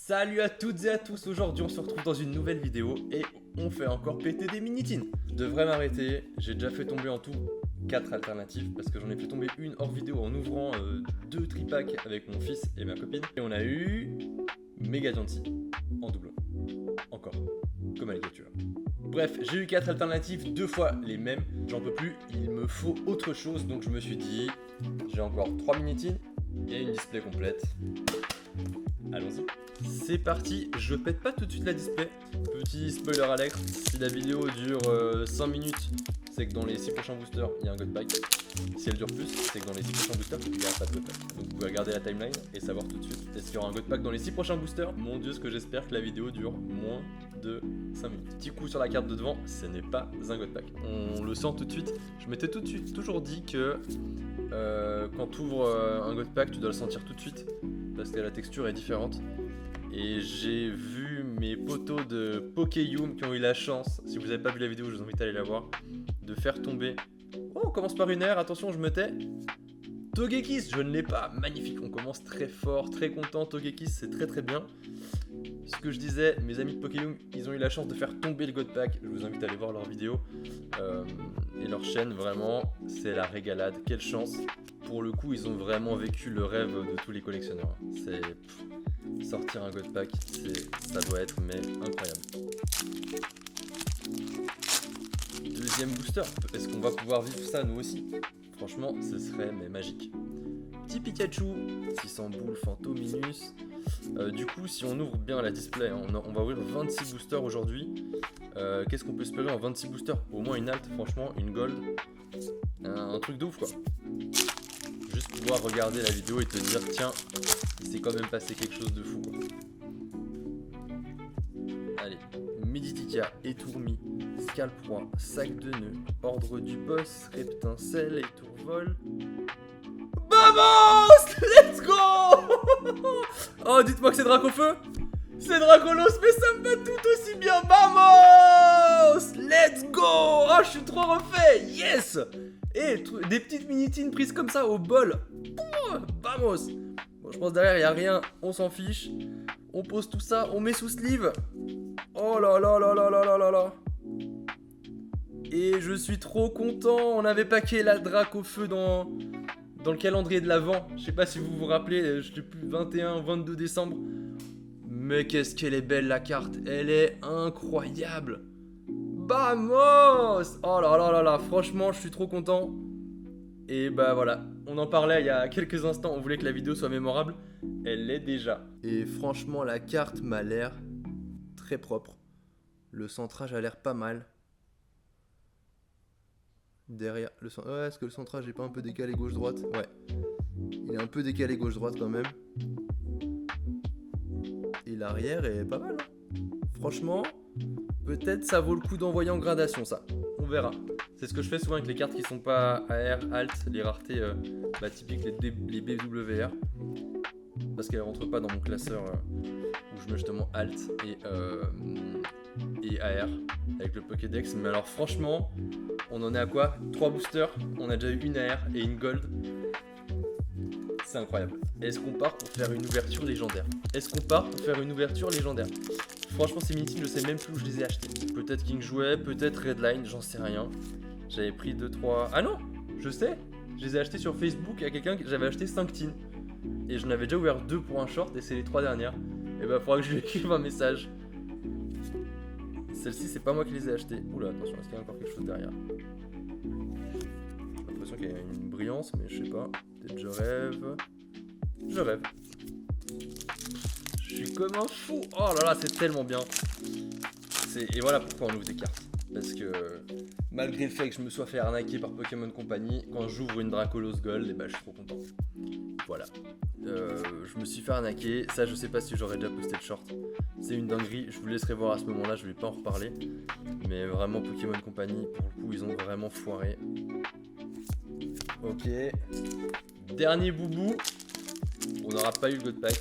Salut à toutes et à tous, aujourd'hui on se retrouve dans une nouvelle vidéo et on fait encore péter des mini-tines. Je devrais m'arrêter, j'ai déjà fait tomber en tout 4 alternatives parce que j'en ai fait tomber une hors vidéo en ouvrant 2 tripacks avec mon fils et ma copine. Et on a eu Mega Gentil en doublon, encore, comme à l'écriture. Bref, j'ai eu 4 alternatives, 2 fois les mêmes, j'en peux plus, il me faut autre chose donc je me suis dit, j'ai encore 3 mini-tines et une display complète. Allons-y. C'est parti, je pète pas tout de suite la display. Petit spoiler alert, si la vidéo dure 5 minutes, c'est que dans les 6 prochains boosters, il y a un god pack. Si elle dure plus, c'est que dans les 6 prochains boosters, il n'y a pas de god pack. Donc vous pouvez regarder la timeline et savoir tout de suite est-ce qu'il y aura un god pack dans les 6 prochains boosters. Mon dieu, ce que j'espère que la vidéo dure moins de 5 minutes. Petit coup sur la carte de devant, ce n'est pas un god pack. On le sent tout de suite. Je m'étais tout de suite toujours dit que quand tu ouvres un god pack, tu dois le sentir tout de suite parce que la texture est différente. Et j'ai vu mes potos de Pokeyum qui ont eu la chance, si vous n'avez pas vu la vidéo, je vous invite à aller la voir, de faire tomber. Oh, on commence par une aire, attention, je me tais. Togekiss, je ne l'ai pas, magnifique, on commence très fort, très content. Togekiss, c'est très très bien. Ce que je disais, mes amis de Pokeyum, ils ont eu la chance de faire tomber le God Pack. Je vous invite à aller voir leurs vidéos et leur chaîne, vraiment, c'est la régalade. Quelle chance. Pour le coup, ils ont vraiment vécu le rêve de tous les collectionneurs. C'est sortir un God Pack, ça doit être mais incroyable. Deuxième booster, est-ce qu'on va pouvoir vivre ça nous aussi? Franchement, ce serait mais magique. Petit Pikachu, 600 boules, Fantominus. Du coup, si on ouvre bien la display, on va ouvrir 26 boosters aujourd'hui. Qu'est-ce qu'on peut espérer en 26 boosters? Au moins une alt, franchement, une gold. Un truc de ouf quoi. Juste pouvoir regarder la vidéo et te dire, tiens, il s'est quand même passé quelque chose de fou quoi. Allez, Meditica, Étourmi, Scalproie, Sac de nœuds, Ordre du boss, Reptincelle, Étourvol. Vamos! Let's go! Oh, dites-moi que c'est Dracofeu! C'est Dracolos, mais ça me va tout aussi bien! Vamos! Let's go! Oh, je suis trop refait! Yes! Et des petites mini-tines prises comme ça au bol. Vamos! Bon, je pense derrière, il n'y a rien. On s'en fiche. On pose tout ça. On met sous sleeve. Oh là là là là là là là là. Et je suis trop content. On avait packé la Dracofeu dans le calendrier de l'Avent. Je sais pas si vous vous rappelez. Je sais plus, 21 ou 22 décembre. Mais qu'est-ce qu'elle est belle la carte. Elle est incroyable. Vamos! Oh là là là là, franchement, je suis trop content. Et bah voilà, on en parlait il y a quelques instants, on voulait que la vidéo soit mémorable. Elle l'est déjà. Et franchement, la carte m'a l'air très propre. Le centrage a l'air pas mal. Derrière, ouais, est-ce que le centrage est pas un peu décalé gauche-droite? Ouais. Il est un peu décalé gauche-droite quand même. Et l'arrière est pas mal. Franchement... Peut-être ça vaut le coup d'envoyer en gradation ça, on verra. C'est ce que je fais souvent avec les cartes qui sont pas AR, Alt, les raretés typiques, les BWR. Parce qu'elles rentrent pas dans mon classeur où je mets justement Alt et AR avec le Pokédex. Mais alors franchement, on en est à quoi? 3 boosters, on a déjà eu une AR et une Gold. C'est incroyable. Est-ce qu'on part pour faire une ouverture légendaire? Franchement, ces mini-tines, je sais même plus où je les ai achetés. Peut-être King Jouet, peut-être Redline, j'en sais rien. J'avais pris 2-3... Ah non, je sais. Je les ai achetés sur Facebook à quelqu'un que j'avais acheté 5 tines. Et j'en avais déjà ouvert 2 pour un short et c'est les 3 dernières. Et bah, faudra que je lui écrive un message. Celle-ci, c'est pas moi qui les ai achetées. Oula, attention, est-ce qu'il y a encore quelque chose derrière? J'ai l'impression qu'il y a une brillance, mais je sais pas. Peut-être je rêve. Je rêve. Je suis comme un fou. Oh là là, c'est tellement bien. Et voilà pourquoi on ouvre des cartes. Parce que malgré le fait que je me sois fait arnaquer par Pokémon Company, quand j'ouvre une Dracolos Gold, et bah, je suis trop content. Voilà. Je me suis fait arnaquer. Ça, je sais pas si j'aurais déjà posté le short. C'est une dinguerie. Je vous laisserai voir à ce moment-là. Je vais pas en reparler. Mais vraiment, Pokémon Company, pour le coup, ils ont vraiment foiré. Ok. Dernier boubou. On n'aura pas eu le God Pack,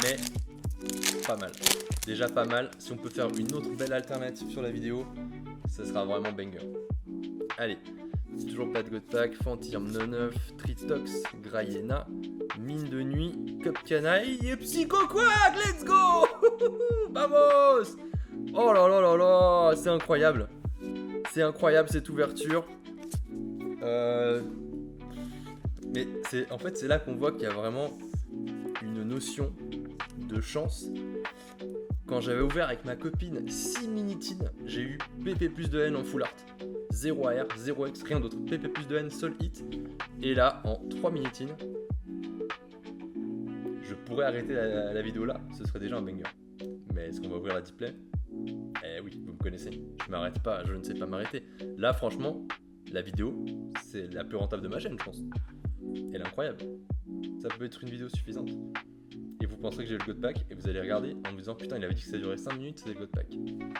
mais pas mal. Déjà pas mal. Si on peut faire une autre belle alternative sur la vidéo, ça sera vraiment banger. Allez, toujours pas de God Pack. Fantirm 99, Tritox, Grayena, Mine de nuit, Cup Canaille et Psycho Quack. Let's go! Vamos! Oh là là là là, c'est incroyable. C'est incroyable cette ouverture. Mais en fait, c'est là qu'on voit qu'il y a vraiment une notion de chance. Quand j'avais ouvert avec ma copine 6 minitines, j'ai eu PP plus de N en full art. 0 AR, 0 X, rien d'autre. PP plus de N, seul hit. Et là, en 3 minitines, je pourrais arrêter la vidéo là. Ce serait déjà un banger. Mais est-ce qu'on va ouvrir la display? Eh oui, vous me connaissez. Je m'arrête pas, je ne sais pas m'arrêter. Là, franchement, la vidéo, c'est la plus rentable de ma chaîne, je pense. Elle est incroyable. Ça peut être une vidéo suffisante. Et vous penserez que j'ai le God Pack et vous allez regarder en vous disant putain, il avait dit que ça durait 5 minutes, c'est le God Pack.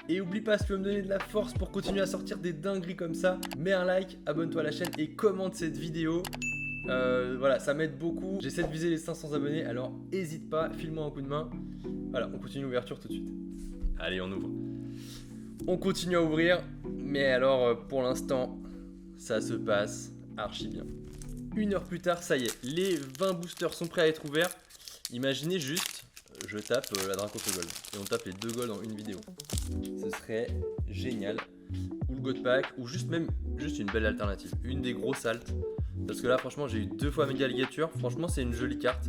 Et oublie pas, si tu veux me donner de la force pour continuer à sortir des dingueries comme ça, mets un like, abonne-toi à la chaîne et commente cette vidéo. Voilà, ça m'aide beaucoup. J'essaie de viser les 500 abonnés, alors hésite pas, file-moi un coup de main. Voilà, on continue l'ouverture tout de suite. Allez, on ouvre. On continue à ouvrir, mais alors pour l'instant, ça se passe archi bien. 1 heure plus tard, ça y est, les 20 boosters sont prêts à être ouverts. Imaginez juste, je tape la Dracoso Gold et on tape les 2 golds en une vidéo. Ce serait génial. Ou le God Pack, ou juste une belle alternative. Une des grosses altes. Parce que là, franchement, j'ai eu 2 fois Mega Alligator. Franchement, c'est une jolie carte.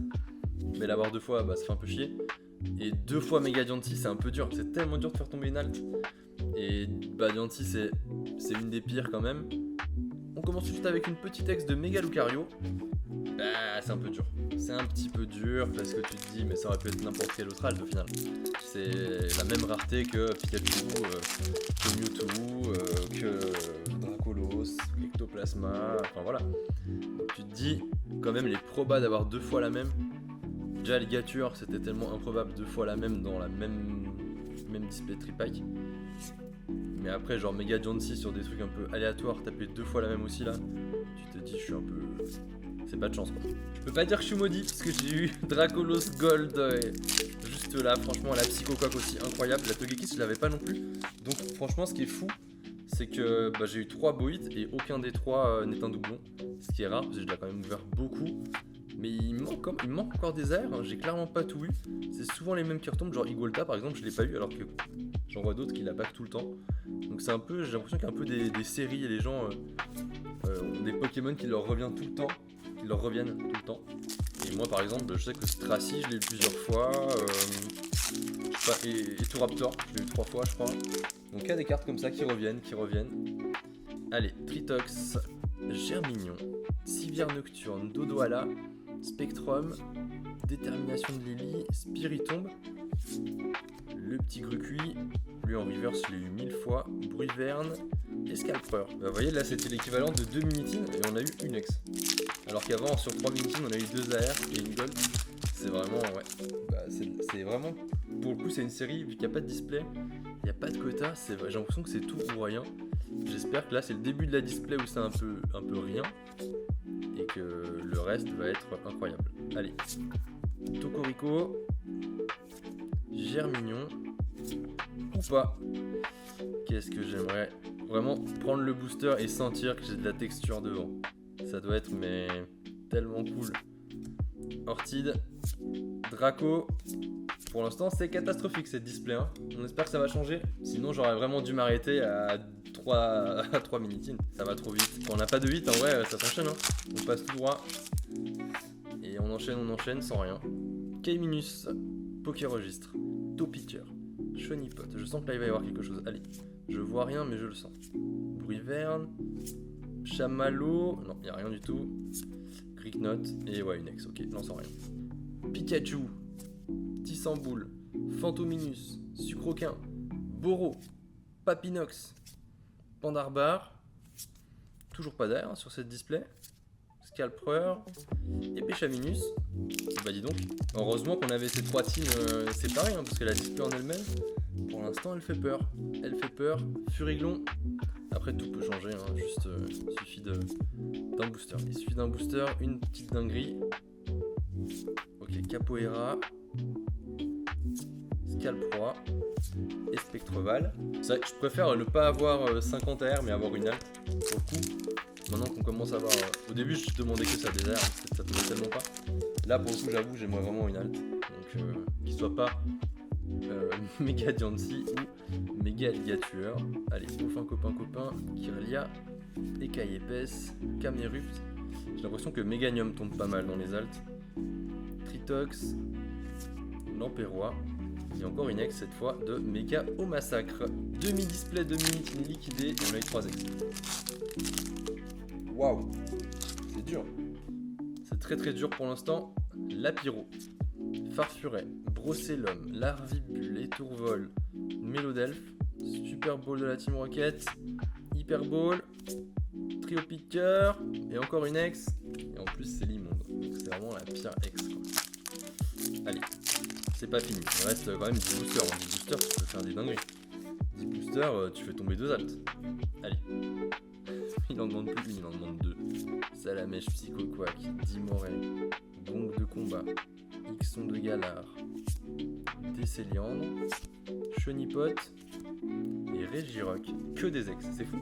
Mais l'avoir 2 fois, bah, ça fait un peu chier. Et 2 fois Mega Dianti, c'est un peu dur. C'est tellement dur de faire tomber une alt. Et bah, Dianti, c'est une des pires quand même. On commence juste avec une petite ex de Mega Lucario. Bah, c'est un peu dur. C'est un petit peu dur parce que tu te dis, mais ça aurait pu être n'importe quel autre alt au final. C'est la même rareté que Pikachu, que Mewtwo, que Dracolos, Ectoplasma, enfin voilà. Donc tu te dis, quand même, les probas d'avoir 2 fois la même. Déjà, Alligator, c'était tellement improbable 2 fois la même dans la même display tripack. Mais après, genre Mega Dianti sur des trucs un peu aléatoires, taper 2 fois la même aussi là, tu te dis, je suis un peu. C'est pas de chance quoi. Je peux pas dire que je suis maudit parce que j'ai eu Dracolos Gold juste là, franchement la Psychocoque aussi incroyable. La Togekiss je l'avais pas non plus. Donc franchement ce qui est fou c'est que bah, j'ai eu 3 beaux hits et aucun des 3 n'est un doublon. Ce qui est rare parce que je l'ai quand même ouvert beaucoup. Mais il me manque encore des airs, hein. J'ai clairement pas tout eu. C'est souvent les mêmes qui retombent, genre Igolta par exemple je l'ai pas eu alors que j'en vois d'autres qui la pack tout le temps. Donc c'est un peu, j'ai l'impression qu'il y a un peu des séries et les gens ont des Pokémon qui leur reviennent tout le temps. Qui leur reviennent tout le temps. Et moi par exemple, je sais que Stracy, je l'ai eu plusieurs fois. Je sais pas, et Turaptor, je l'ai eu 3 fois je crois. Donc il y a des cartes comme ça qui reviennent. Allez, Tritox, Germignon, Civière Nocturne, Dodoala, Spectrum, Détermination de Lily, Spiritomb, le petit Grucuit, lui en reverse je l'ai eu 1000 fois, Bruiverne, Escalpreur. Bah, vous voyez là c'était l'équivalent de 2 minitines et on a eu une ex. Alors qu'avant sur 3 minitines on a eu 2 AR et une gold. C'est vraiment ouais. Bah, c'est vraiment. Pour le coup c'est une série vu qu'il n'y a pas de display, il n'y a pas de quota, j'ai l'impression que c'est tout ou rien. J'espère que là c'est le début de la display où c'est un peu rien. Et que le reste va être incroyable. Allez. Tocorico, Germignon, ou pas. Qu'est-ce que j'aimerais vraiment prendre le booster et sentir que j'ai de la texture devant. Ça doit être mais tellement cool. Ortide, Draco. Pour l'instant c'est catastrophique cette display hein. On espère que ça va changer. Sinon j'aurais vraiment dû m'arrêter à 3 minitines. Ça va trop vite. Quand on n'a pas de 8 en vrai ça s'enchaîne hein. On passe tout droit. Et on enchaîne sans rien. K-Minus, Pokéregistre, Topiqueur, Chonipot. Je sens que là il va y avoir quelque chose. Allez, je vois rien mais je le sens. Bruiverne, Chamallow. Non, il n'y a rien du tout. Cricknote et ouais une ex. Ok, non sans rien. Pikachu, Tissamboule, Fantominus, Sucroquin, Boro, Papinox, Pandarbar. Toujours pas d'air hein, sur cette display. Scalpreur et Péchaminus. Bah dis donc, heureusement qu'on avait ces 3 teams séparés hein, parce que la display en elle-même, pour l'instant elle fait peur. Furiglon. Après tout peut changer, hein, juste il suffit d'un booster. Il suffit d'un booster, une petite dinguerie. Ok, Capoeira, Scalproie et Spectreval. C'est vrai que je préfère ne pas avoir 50 AR mais avoir une alt pour le coup. Maintenant qu'on commence à avoir... Au début je demandais que ça des airs, ça tombait tellement pas. Là pour le coup j'avoue j'aimerais vraiment une alt. Donc qu'il soit pas Méga Diancie ou Méga Alligatueur. Allez, enfin copain, Kirlia, Écaille épaisse, Camerupt. J'ai l'impression que Méganium tombe pas mal dans les altes. Tritox, Lampérois. Et encore une ex cette fois de Méga au massacre. Demi-display, demi-Minitine liquidé et on a eu 3 ex. Waouh, c'est dur. C'est très dur pour l'instant. Lapiro, Farfuret, Brocellum, Larvibule, Étourvol, Mélodelphe, Super Ball de la Team Rocket, Hyper Ball, Trio Picker et encore une ex. Et en plus c'est l'immonde. Donc c'est vraiment la pire ex quoi. Allez, c'est pas fini. Il reste quand même 10 boosters. En 10 boosters tu peux faire des dingueries. 10 boosters tu fais tomber 2 altes. Allez. Il en demande plus une, il en demande 2. Salamèche, Psychoquack, Dimoré, Gong de combat, Ixon de Galard, Décéliandre, Chenipote et Régirock. Que des ex, c'est fou.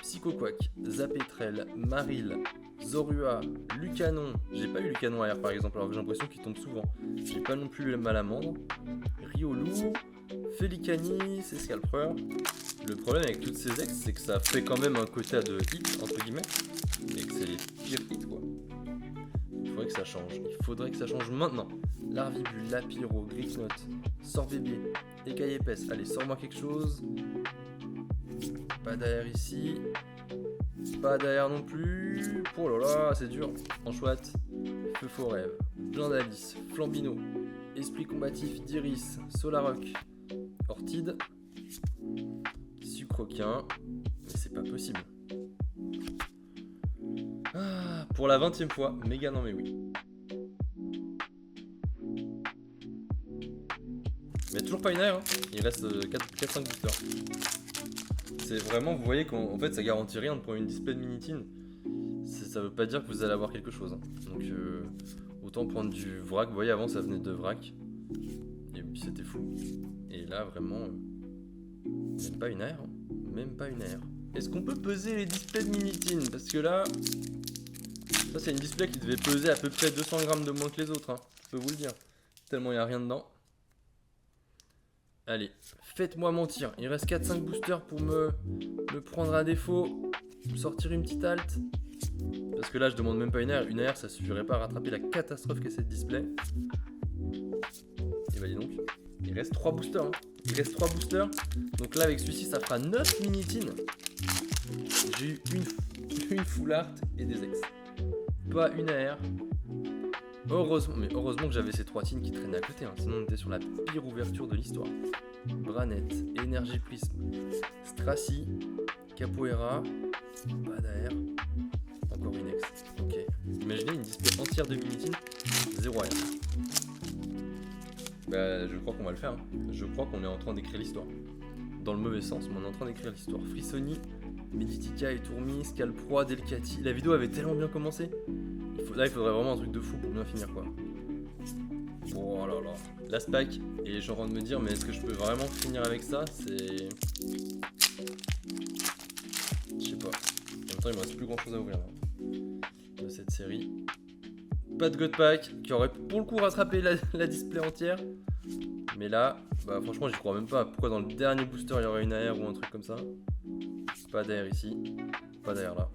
Psychoquack, Zapetrel, Maril, Zorua, Lucanon. J'ai pas eu Lucanon ailleurs par exemple, alors j'ai l'impression qu'il tombe souvent. J'ai pas non plus le Malamandre, Riolou, Félicani, Escalpreur. Le problème avec toutes ces ex, c'est que ça fait quand même un quota de hit, entre guillemets, et que c'est les pires hits, quoi. Il faudrait que ça change. Il faudrait que ça change maintenant. Larvibule, Lapiro, Griffnote, Sorbébé, Écaille épaisse. Allez, sors-moi quelque chose. Pas d'air ici. Pas d'air non plus. Oh là là, c'est dur. Enchouette, Feu Faux Rêve, Blindalis, Flambino, Esprit combatif d'Iris, Solaroc, Ortide, Sucroquin, mais c'est pas possible. Ah, pour la 20e fois, méga non mais oui. Mais toujours pas une aire, hein. Il reste 4-5 boosters. C'est vraiment, vous voyez qu'en fait ça garantit rien de prendre une display de Minitine. Ça veut pas dire que vous allez avoir quelque chose. Hein. Donc autant prendre du vrac. Vous voyez avant ça venait de vrac. Et puis c'était fou. Et là vraiment, même pas une aire. Hein. Même pas une aire. Est-ce qu'on peut peser les displays de Minitine? Parce que là, ça c'est une display qui devait peser à peu près 200 grammes de moins que les autres. Hein. Je peux vous le dire. Tellement il n'y a rien dedans. Allez, faites-moi mentir. Il reste 4-5 boosters pour me prendre à défaut. Me sortir une petite halte. Parce que là, je demande même pas une aire. Une aire, ça suffirait pas à rattraper la catastrophe qu'est cette display. Et bah dis donc, il reste 3 boosters. Hein. Il reste 3 boosters. Donc là, avec celui-ci, ça fera 9 Minitines. J'ai eu une full art et des ex. Pas une aire. Heureusement que j'avais ces 3 tines qui traînaient à côté, hein. Sinon on était sur la pire ouverture de l'histoire. Branette, Énergie Prisme, Stracy, Capoeira, pas d'air, encore une ex. Ok. Imaginez une display entière de Minitine, 0 air. Bah je crois qu'on va le faire. Hein. Je crois qu'on est en train d'écrire l'histoire. Dans le mauvais sens, mais on est en train d'écrire l'histoire. Frissoni, Meditica et Tourmi, Scalproie, Delcati. La vidéo avait tellement bien commencé. Là, il faudrait vraiment un truc de fou pour bien finir, quoi. Oh là là. La SPAC, et je suis en train de me dire, mais est-ce que je peux vraiment finir avec ça? C'est... Je sais pas. En même temps, il me reste plus grand chose à ouvrir là, de cette série. Pas de God Pack, qui aurait pour le coup rattrapé la display entière. Mais là, bah franchement, j'y crois même pas. Pourquoi dans le dernier booster, il y aurait une AR ou un truc comme ça? Pas d'AR ici. Pas d'AR là.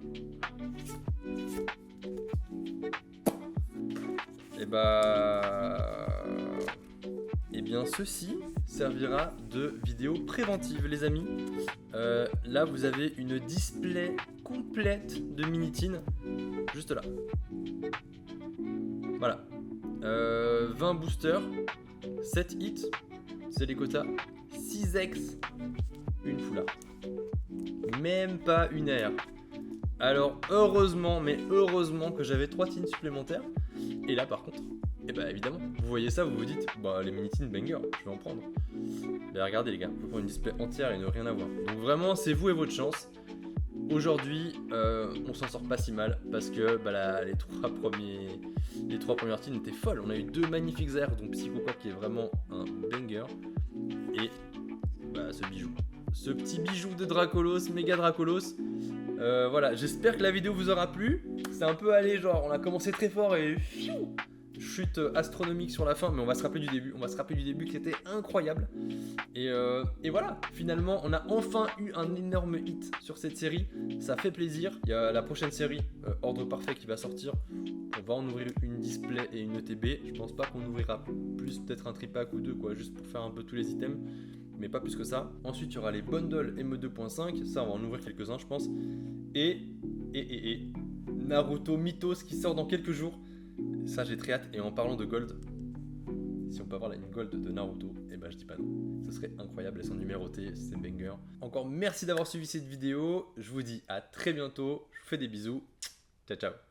Et bien ceci servira de vidéo préventive les amis. Là vous avez une display complète de Minitine juste là. Voilà. 20 boosters, 7 hits, c'est les quotas, 6 ex, une full art. Même pas une air. Alors heureusement que j'avais 3 tines supplémentaires. Et là par contre, et bah évidemment, vous voyez ça, vous vous dites, bah les Minitine banger, je vais en prendre. Mais regardez les gars, on peut prendre une display entière et ne rien avoir. Donc vraiment, c'est vous et votre chance. Aujourd'hui, on s'en sort pas si mal parce que bah, les trois premières tines étaient folles. On a eu 2 magnifiques airs, donc Psychoquack qui est vraiment un banger. Et bah, ce bijou. Ce petit bijou de Dracolos, méga Dracolos. Voilà, j'espère que la vidéo vous aura plu. C'est un peu allé, genre, on a commencé très fort et chute astronomique sur la fin, mais on va se rappeler du début. On va se rappeler du début qui était incroyable. Et voilà, finalement, on a enfin eu un énorme hit sur cette série. Ça fait plaisir. Il y a la prochaine série, Ordre Parfait, qui va sortir. On va en ouvrir une display et une ETB. Je pense pas qu'on ouvrira plus, peut-être un tripack ou deux, quoi, juste pour faire un peu tous les items. Mais pas plus que ça. Ensuite, il y aura les bundles ME2.5. Ça, on va en ouvrir quelques-uns, je pense. Et Naruto Mythos qui sort dans quelques jours. Ça, j'ai très hâte. Et en parlant de gold, si on peut avoir une gold de Naruto, eh ben je dis pas non. Ce serait incroyable, elles sont numérotées, c'est banger. Encore merci d'avoir suivi cette vidéo. Je vous dis à très bientôt. Je vous fais des bisous. Ciao, ciao.